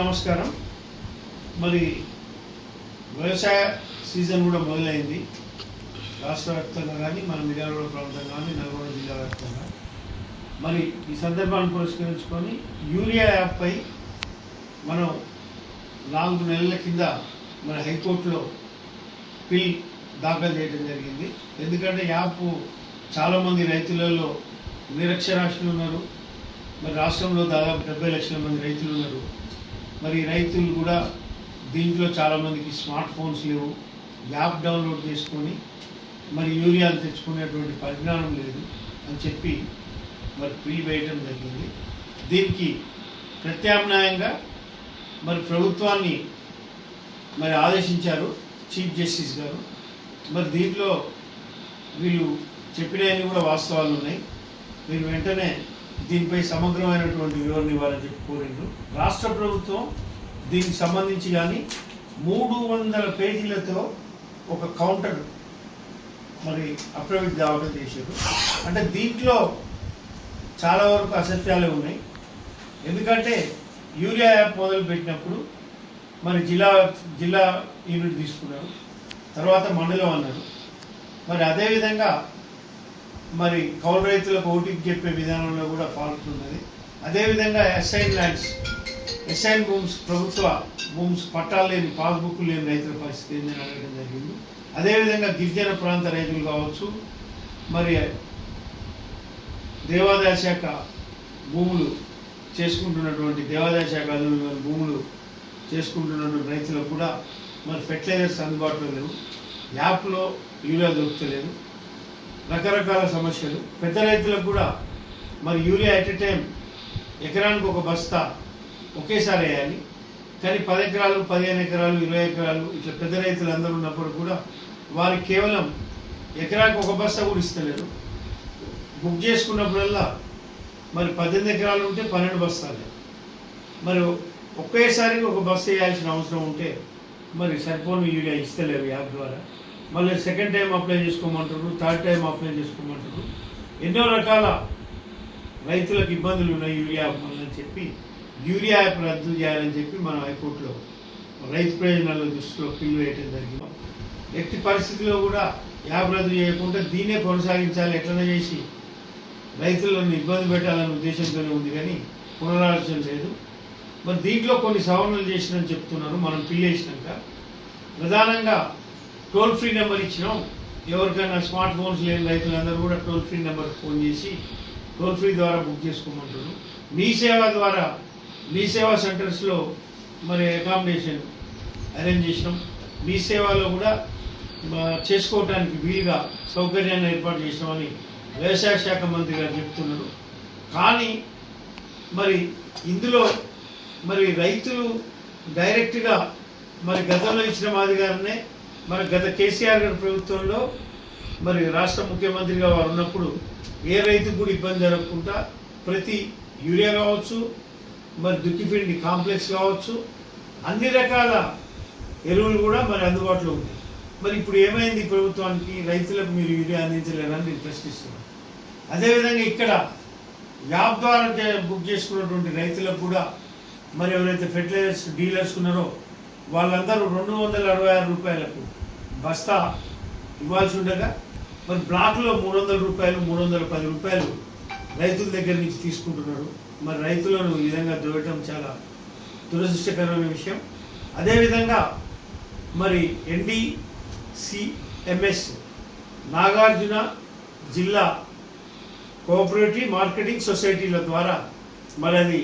నమస్కారం. మరి వ్యవసాయ సీజన్ కూడా మొదలైంది రాష్ట్ర వ్యాప్తంగా కానీ మన మిర్యాలగూడ ప్రాంతం కానీ నల్గొండ జిల్లా వ్యాప్తంగా. మరి ఈ సందర్భాన్ని పురస్కరించుకొని యూరియా యాప్పై మనం 4 నెలల కింద మన హైకోర్టులో పిల్ దాఖలు చేయడం జరిగింది. ఎందుకంటే యాప్ చాలామంది రైతులలో నిరక్షరాస్యులు ఉన్నారు. మరి రాష్ట్రంలో దాదాపు 70 లక్షల మంది రైతులు ఉన్నారు. మరి రైతులు కూడా దీంట్లో చాలామందికి స్మార్ట్ ఫోన్స్ లేవు, యాప్ డౌన్లోడ్ చేసుకొని మరి యూరియాలు తెచ్చుకునేటువంటి పరిజ్ఞానం లేదు అని చెప్పి మరి పిల్ వేయడం జరిగింది. దీనికి ప్రత్యామ్నాయంగా మరి ప్రభుత్వాన్ని మరి ఆదేశించారు చీఫ్ జస్టిస్ గారు. మరి దీంట్లో వీళ్ళు చెప్పినవన్నీ కూడా వాస్తవాలు ఉన్నాయి. మీరు వెంటనే దీనిపై సమగ్రమైనటువంటి వివరణ ఇవ్వాలని చెప్పి కోరిండ్రు. రాష్ట్ర ప్రభుత్వం దీనికి సంబంధించి కానీ 300 పేజీలతో ఒక కౌంటర్ మరి అఫిడవిట్ దాఖలు చేశారు. అంటే దీంట్లో చాలా వరకు అసత్యాలే ఉన్నాయి. ఎందుకంటే యూరియా యాప్ మొదలుపెట్టినప్పుడు మరి జిల్లా యూనిట్ తీసుకున్నారు, తర్వాత మండలం అన్నారు. మరి అదేవిధంగా మరి కౌలు రైతులకు ఓటీకి చెప్పే విధానంలో కూడా ఫాల్ట్ ఉన్నది. అదేవిధంగా ఎస్ఐన్ భూమ్స్, ప్రభుత్వ భూమ్స్ పట్టాలు లేని, పాస్బుక్ లేని రైతుల పరిస్థితి ఏందని అడగడం జరిగింది. అదేవిధంగా గిరిజన ప్రాంత రైతులు కావచ్చు, మరి దేవాదాయ శాఖ భూములు చేసుకుంటున్నటువంటి దేవాదాయ శాఖ భూములు చేసుకుంటున్నటువంటి రైతులకు కూడా మరి ఫెర్టిలైజర్స్ అందుబాటులో లేవు, యాప్లో యూరియా దొరుకుతలేదు, రకరకాల సమస్యలు. పెద్ద రైతులకు కూడా మరి యూరియా ఎట్ ఎ టైం ఎకరానికి ఒక బస్తా ఒకేసారి వేయాలి. కానీ 10 ఎకరాలు, 15 ఎకరాలు, 20 ఎకరాలు ఇట్లా పెద్ద రైతులు అందరూ ఉన్నప్పుడు కూడా వారికి కేవలం ఎకరానికి ఒక బస్తా కూడా ఇస్తలేరు. బుక్ చేసుకున్నప్పుడల్లా మరి 18 ఎకరాలు ఉంటే 12 బస్తాలే. మరి ఒకేసారి ఒక బస్తా వేయాల్సిన అవసరం ఉంటే మరి సరిపోను యూరియా ఇస్తలేరు యాప్ ద్వారా. మళ్ళీ సెకండ్ టైం అప్లై చేసుకోమంటారు, థర్డ్ టైం అప్లై చేసుకోమంటారు. ఎన్నో రకాల రైతులకు ఇబ్బందులు ఉన్నాయి యూరియా యాప్ అని చెప్పి యూరియా యాప్ రద్దు చేయాలని చెప్పి మనం హైకోర్టులో రైతు ప్రయోజనాల దృష్టిలో పిల్లు వేయటం జరిగింది. ఎట్టి పరిస్థితిలో కూడా యాప్ రద్దు చేయకుండా దీన్నే కొనసాగించాలి, ఎట్లనే చేసి రైతులను ఇబ్బంది పెట్టాలనే ఉద్దేశంతోనే ఉంది, కానీ పునరాలోచన లేదు. మరి దీంట్లో కొన్ని సవరణలు చేసినని చెప్తున్నారు. మనం పిల్లు వేసినాక ప్రధానంగా టోల్ ఫ్రీ నెంబర్ ఇచ్చినాం. ఎవరికైనా స్మార్ట్ ఫోన్స్ లేని రైతులందరూ కూడా టోల్ ఫ్రీ నెంబర్కి ఫోన్ చేసి టోల్ ఫ్రీ ద్వారా బుక్ చేసుకోమంటారు. మీ సేవా సెంటర్స్లో మరి అకామిడేషన్ అరేంజ్ చేసినాం. మీ సేవలో కూడా చేసుకోవడానికి వీలుగా సౌకర్యాన్ని ఏర్పాటు చేసినామని వ్యవసాయ శాఖ మంత్రి గారు చెప్తున్నారు. కానీ మరి ఇందులో మరి రైతులు డైరెక్ట్గా మరి గతంలో ఇచ్చిన మాదిరిగానే మరి గత కేసీఆర్ గారి ప్రభుత్వంలో మరి రాష్ట్ర ముఖ్యమంత్రిగా వారు ఉన్నప్పుడు ఏ రైతుకు కూడా ఇబ్బంది జరగకుండా ప్రతి యూరియా కావచ్చు, మరి దుక్కిపిండి కాంప్లెక్స్ కావచ్చు, అన్ని రకాల ఎరువులు కూడా మరి అందుబాటులో ఉంది. మరి ఇప్పుడు ఏమైంది ప్రభుత్వానికి, రైతులకు మీరు యూరియా అందించలేరని నేను ప్రశ్నిస్తున్నాను. అదేవిధంగా ఇక్కడ యాప్ ద్వారా బుక్ చేసుకున్నటువంటి రైతులకు కూడా మరి ఎవరైతే ఫెర్టిలైజర్స్ డీలర్స్ ఉన్నారో వాళ్ళందరూ 266 రూపాయలకు బస్తా ఇవ్వాల్సి ఉండగా మరి బ్లాక్లో 300 రూపాయలు, 310 రూపాయలు రైతుల దగ్గర నుంచి తీసుకుంటున్నారు. మరి రైతులను ఈ విధంగా దొరకడం చాలా దురదృష్టకరమైన విషయం. అదేవిధంగా మరి NDCMS నాగార్జున జిల్లా కోఆపరేటివ్ మార్కెటింగ్ సొసైటీల ద్వారా మరి అది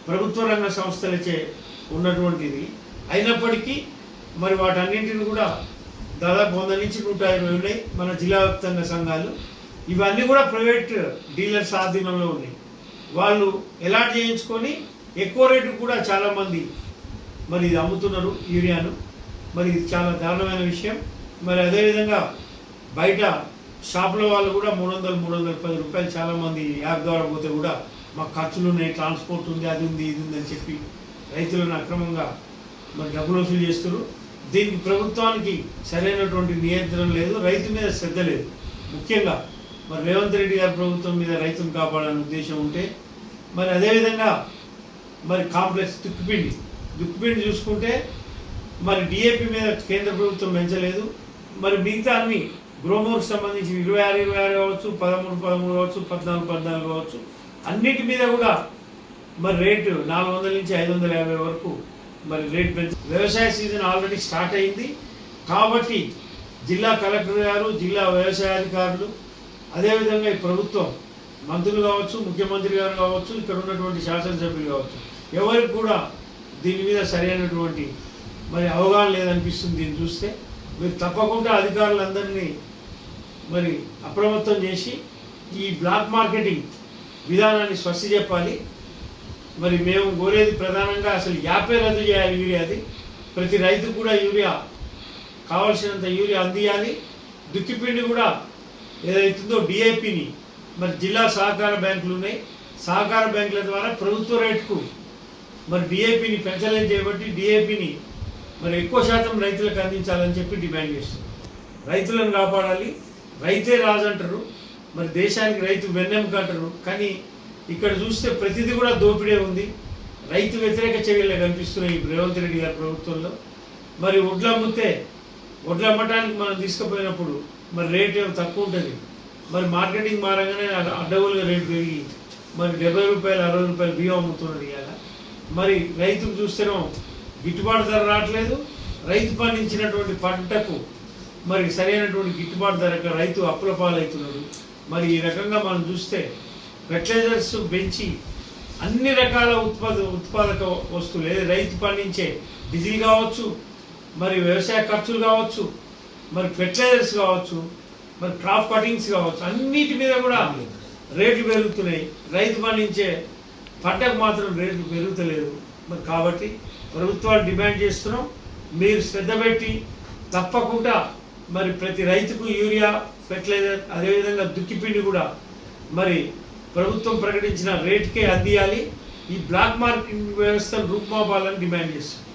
ప్రభుత్వ రంగ సంస్థలచే ఉన్నటువంటిది అయినప్పటికీ మరి వాటన్నింటిని కూడా దాదాపు 100 నుంచి 120 ఉన్నాయి మన జిల్లా వ్యాప్తంగా సంఘాలు. ఇవన్నీ కూడా ప్రైవేట్ డీలర్స్ ఆధీనంలో ఉన్నాయి. వాళ్ళు అలాట్ చేయించుకొని ఎక్కువ రేటు కూడా చాలామంది మరి ఇది అమ్ముతున్నారు యూరియాను. మరి ఇది చాలా దారుణమైన విషయం. మరి అదేవిధంగా బయట షాపుల వాళ్ళు కూడా 300-310 రూపాయలు చాలామంది యాప్ ద్వారా పోతే కూడా మాకు ఖర్చులు ఉన్నాయి, ట్రాన్స్పోర్ట్ ఉంది, అది ఉంది, ఇది ఉంది అని చెప్పి రైతులను అక్రమంగా మరి డబ్బులు వసూలు చేస్తారు. దీనికి ప్రభుత్వానికి సరైనటువంటి నియంత్రణ లేదు, రైతు మీద శ్రద్ధ లేదు. ముఖ్యంగా మరి రేవంత్ రెడ్డి గారి ప్రభుత్వం మీద రైతును కాపాడాలనే ఉద్దేశం ఉంటే మరి అదేవిధంగా మరి కాంప్లెక్స్ తుక్కిపిండి దుక్కిపిండి చూసుకుంటే మరి డిఏపి మీద కేంద్ర ప్రభుత్వం పెంచలేదు. మరి మిగతా అన్ని గ్రోమోర్కి సంబంధించి 26 కావచ్చు, 13 కావచ్చు, 14 కావచ్చు, అన్నిటి మీద కూడా మరి రేటు 400 నుంచి 550 వరకు మరి రేట్ పెంచి వ్యవసాయ సీజన్ ఆల్రెడీ స్టార్ట్ అయింది. కాబట్టి జిల్లా కలెక్టర్ గారు, జిల్లా వ్యవసాయ అధికారులు, అదేవిధంగా ఈ ప్రభుత్వం మంత్రులు కావచ్చు, ముఖ్యమంత్రి గారు కావచ్చు, ఇక్కడ ఉన్నటువంటి శాసనసభ్యులు కావచ్చు, ఎవరికి కూడా దీని మీద సరైనటువంటి మరి అవగాహన లేదనిపిస్తుంది. దీన్ని చూస్తే మీరు తప్పకుండా అధికారులందరినీ మరి అప్రమత్తం చేసి ఈ బ్లాక్ మార్కెటింగ్ విధానాన్ని స్వస్తి చెప్పాలి. మరి మేము కోరేది ప్రధానంగా అసలు యాపే రద్దు చేయాలి యూరియాది. ప్రతి రైతు కూడా యూరియా కావాల్సినంత యూరియా అందియాలి. దుక్కిపిండి కూడా ఏదైతుందో డిఏపిని మరి జిల్లా సహకార బ్యాంకులు ఉన్నాయి, సహకార బ్యాంకుల ద్వారా ప్రభుత్వ రేటుకు మరి డిఏపిని పెంచలేని చేయబట్టి డిఏపిని మరి ఎక్కువ శాతం రైతులకు అందించాలని చెప్పి డిమాండ్ చేస్తుంది. రైతులను కాపాడాలి, రైతే రాజు అంటారు, మరి దేశానికి రైతు వెన్నెముక అంటారు. కానీ ఇక్కడ చూస్తే ప్రతిదీ కూడా దోపిడే ఉంది. రైతు వ్యతిరేక చర్యలు కనిపిస్తున్నాయి ఈ రేవంత్ రెడ్డి గారి ప్రభుత్వంలో. మరి వడ్లు అమ్మితే వడ్లు అమ్మటానికి మనం తీసుకుపోయినప్పుడు మరి రేట్ ఏమో తక్కువ ఉంటుంది. మరి మార్కెటింగ్ మారంగానే అడ్డగోలుగా రేటు పెరిగి మరి 70 రూపాయలు 60 రూపాయలు బియ్యం అమ్ముతున్నారు ఇవాళ. మరి రైతుకు చూస్తేనో గిట్టుబాటు ధర రావట్లేదు. రైతు పండించినటువంటి పంటకు మరి సరైనటువంటి గిట్టుబాటు ధర రైతు అప్పుల పాలవుతున్నాడు. మరి ఈ రకంగా మనం చూస్తే ఫెర్టిలైజర్స్ పెంచి అన్ని రకాల ఉత్పాదక వస్తువులు రైతు పండించే డీజిల్ కావచ్చు, మరి వ్యవసాయ ఖర్చులు కావచ్చు, మరి ఫెర్టిలైజర్స్ కావచ్చు, మరి క్రాప్ కటింగ్స్ కావచ్చు, అన్నిటి మీద కూడా రేట్లు పెరుగుతున్నాయి. రైతు పండించే పంటకు మాత్రం రేట్లు పెరుగుతలేదు. మరి కాబట్టి ప్రభుత్వాలు డిమాండ్ చేస్తున్నాం, మీరు శ్రద్ధ పెట్టి తప్పకుండా మరి ప్రతి రైతుకు యూరియా, ఫెర్టిలైజర్, అదేవిధంగా దుక్కిపిండి కూడా మరి ప్రభుత్వం ప్రకటించిన రేటుకే అందియాలి. ఈ బ్లాక్ మార్కెటింగ్ వ్యవస్థను రూపుమాపాలని డిమాండ్ చేస్తున్నాం.